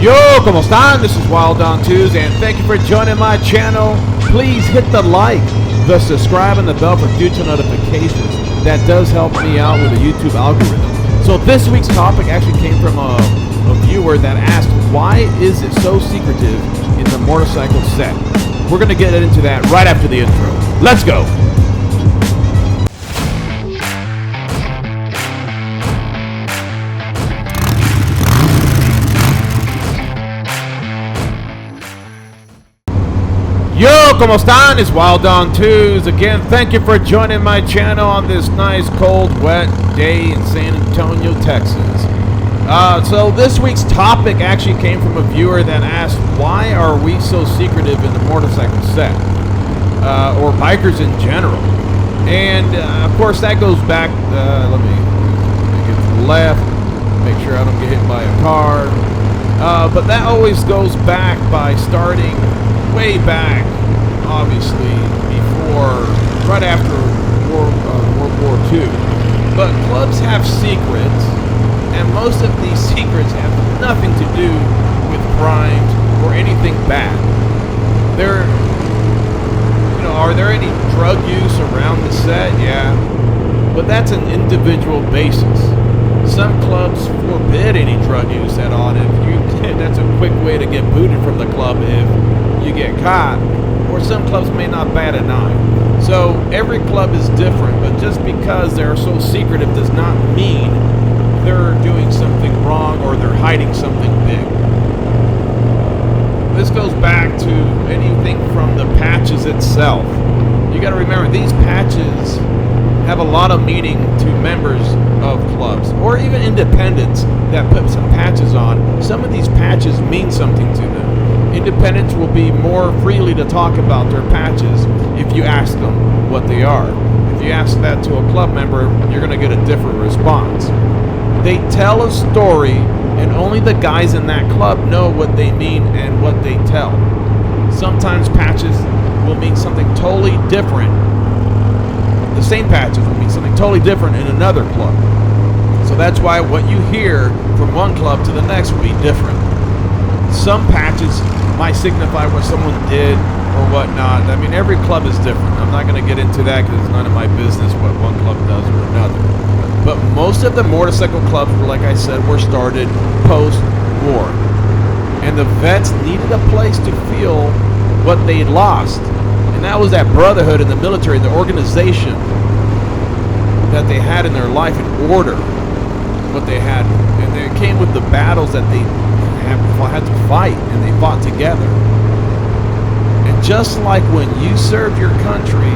Yo, ¿cómo están? This is Wild on Twos, and thank you for joining my channel. Please hit the like, the subscribe, and the bell for future notifications. That does help me out with the YouTube algorithm. So this week's topic actually came from a viewer that asked, why is it so secretive in the motorcycle set? We're going to get into that right after the intro. Let's go! Yo, ¿cómo están? It's Wild on Twos. Again, thank you for joining my channel on this nice, cold, wet day in San Antonio, Texas. So this week's topic actually came from a viewer that asked, why are we so secretive in the motorcycle set? Or bikers in general. And, of course, that goes back, let me get to the left, make sure I don't get hit by a car. But that always goes back by starting way back, obviously, right after World War II. But clubs have secrets, and most of these secrets have nothing to do with crimes or anything bad. Are there any drug use around the set? Yeah, but that's an individual basis. Some clubs forbid any drug use at all, and that's a quick way to get booted from the club if you get caught, or some clubs may not bat an eye. So every club is different, but just because they're so secretive does not mean they're doing something wrong or they're hiding something big. This goes back to anything from the patches itself. You got to remember, these patches have a lot of meaning to members of clubs or even independents that put some patches on. Some of these patches mean something to them. Independents will be more freely to talk about their patches if you ask them what they are. If you ask that to a club member, you're going to get a different response. They tell a story, and only the guys in that club know what they mean and what they tell. Sometimes patches will mean something totally different. The same patches will mean something totally different in another club. So that's why what you hear from one club to the next will be different. Some patches might signify what someone did or whatnot. I mean, every club is different. I'm not going to get into that because it's none of my business what one club does or another. But most of the motorcycle clubs, like I said, were started post-war. And the vets needed a place to feel what they'd lost. And that was that brotherhood in the military, the organization that they had in their life in order, what they had. And it came with the battles that they had to fight, and they fought together. And just like when you serve your country,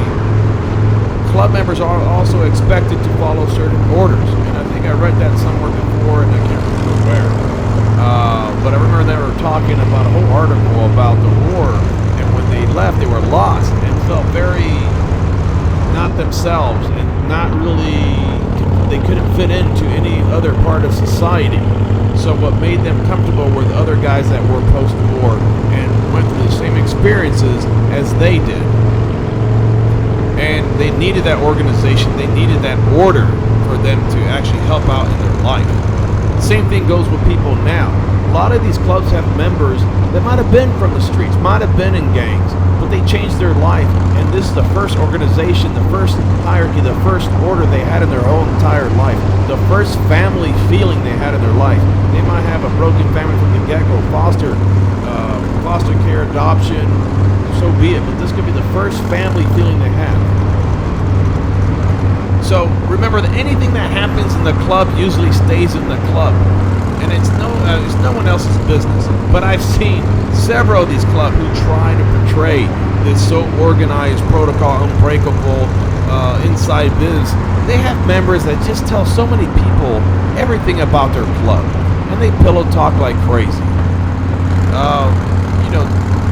club members are also expected to follow certain orders. And I think I read that somewhere before, and I can't remember where. But I remember they were talking about a whole article about the war, and when they left, they were lost and felt very not themselves, and not really, they couldn't fit into any other part of society. So what made them comfortable were the other guys that were post-war and went through the same experiences as they did. And they needed that organization, they needed that order for them to actually help out in their life. The same thing goes with people now. A lot of these clubs have members that might have been from the streets, might have been in gangs, but they changed their life, and this is the first organization, the first hierarchy, the first order they had in their whole entire life, the first family feeling they had in their life. They might have a broken family from the get-go, foster care, adoption, so be it, but this could be the first family feeling they have. So remember that anything that happens in the club usually stays in the club, and it's no one else's business. But I've seen several of these clubs who try to portray this so organized, protocol, unbreakable, inside biz. They have members that just tell so many people everything about their club, and they pillow talk like crazy.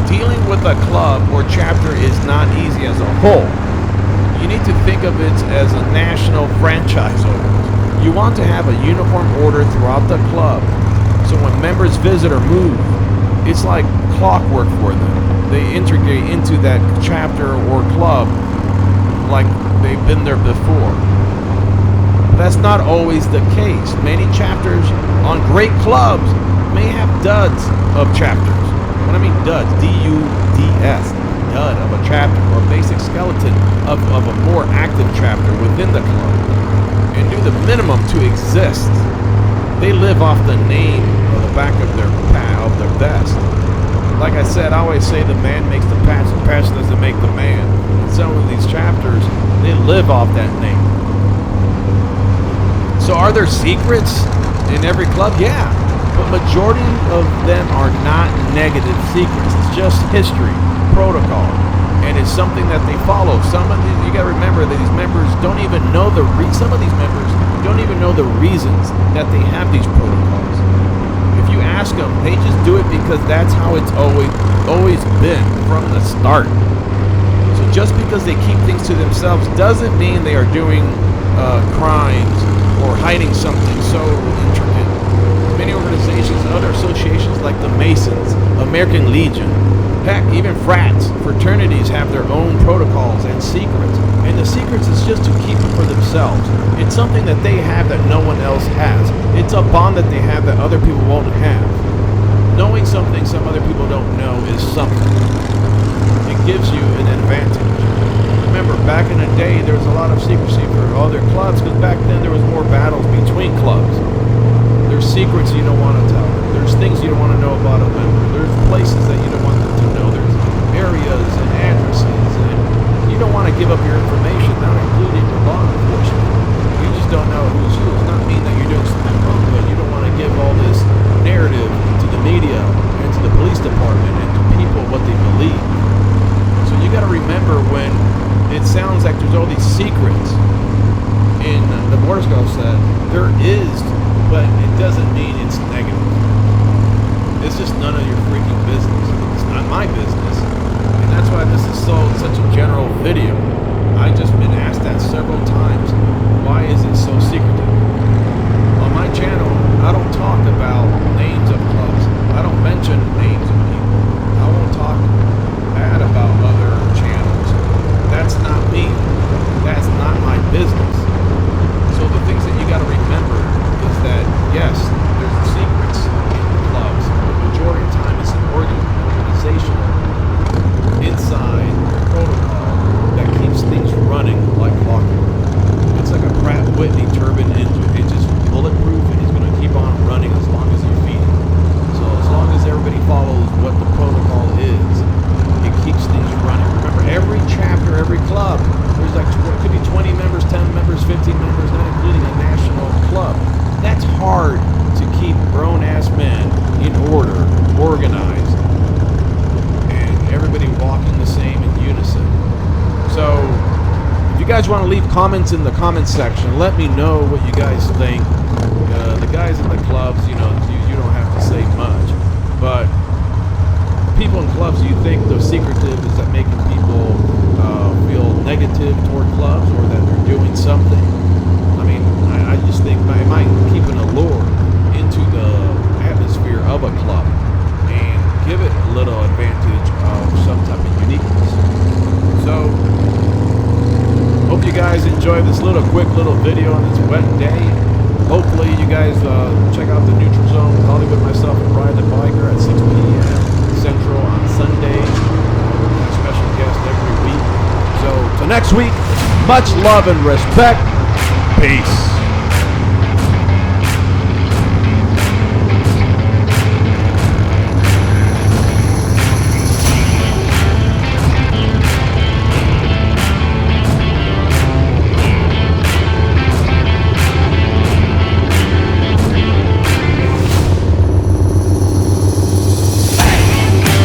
Dealing with a club or chapter is not easy as a whole. You need to think of it as a national franchise order. You want to have a uniform order throughout the club, so when members visit or move, it's like clockwork for them. They integrate into that chapter or club like they've been there before. But that's not always the case. Many chapters on great clubs may have duds of chapters. When I mean duds, D-U-D-S, dud of a chapter, or basic skeleton of a more active chapter within the club, and do the minimum to exist. They live off the name on the back of their vest. Like I said, I always say the man makes the patch doesn't make the man. And some of these chapters, they live off that name. So are there secrets in every club? Yeah, but majority of them are not negative secrets. It's just history, protocol, and it's something that they follow. Some of these, you got to remember that these members don't even know some of these members don't even know the reasons that they have these protocols. If you ask them, they just do it because that's how it's always been from the start. So just because they keep things to themselves doesn't mean they are doing crimes or hiding something so intricate. Many organizations and other associations like the Masons, American Legion, heck, even frats, fraternities have their own protocols and secrets. And the secrets is just to keep it for themselves. It's something that they have that no one else has. It's a bond that they have that other people won't have. Knowing something some other people don't know is something. It gives you an advantage. Remember, back in the day, there was a lot of secrecy for other clubs because back then there was more battles between clubs. There's secrets you don't want to tell. There's things you don't want to know about a member. There's places that you don't want them to know. There's areas and addresses, and you don't want to give up your information, not including your law enforcement. You just don't know who's who. It's not mean that you're doing something wrong, but you don't want to give all this narrative to the media and to the police department and to people what they believe. So you got to remember when it sounds like there's all these secrets in the Border Scouts that there is, but it doesn't mean it's negative. It's just none of your freaking business. It's not my business. And that's why this is such a general video. I've just been asked that several times. Why is it so secretive? On my channel, I don't talk about names of clubs. I don't mention names of people. I won't talk bad about other channels. That's not me. That's not my business. So the things that you got to remember is that, yes, there's secrets in the clubs, but the majority of the time it's an organizational inside protocol that keeps things running like clockwork. It's like a Pratt Whitney turbine engine. It's just bulletproof and it's going to keep on running as long as you feed it. So as long as everybody follows what the protocol is, it keeps things running. Remember, every chapter, every club, there's like, it could be 20 members, 10 members, 15 members, not including a national club. That's hard to keep grown-ass men in order, organized, and everybody walking the same in unison. So, if you guys want to leave comments in the comments section, let me know what you guys think. The guys in the clubs, you don't have to say much, but people in clubs, do you think the secretive is that making people feel negative toward clubs or that they're doing something? I mean, I just think it might keep an allure into the atmosphere of a club and give it a little advantage of some type of uniqueness. So, hope you guys enjoyed this quick little video on this wet day. Hopefully you guys check out the Neutral Zone with Hollywood, myself, and Brian the Biker at 6 p.m. Central on Sunday. A special guest every week. So, till next week, much love and respect. Peace.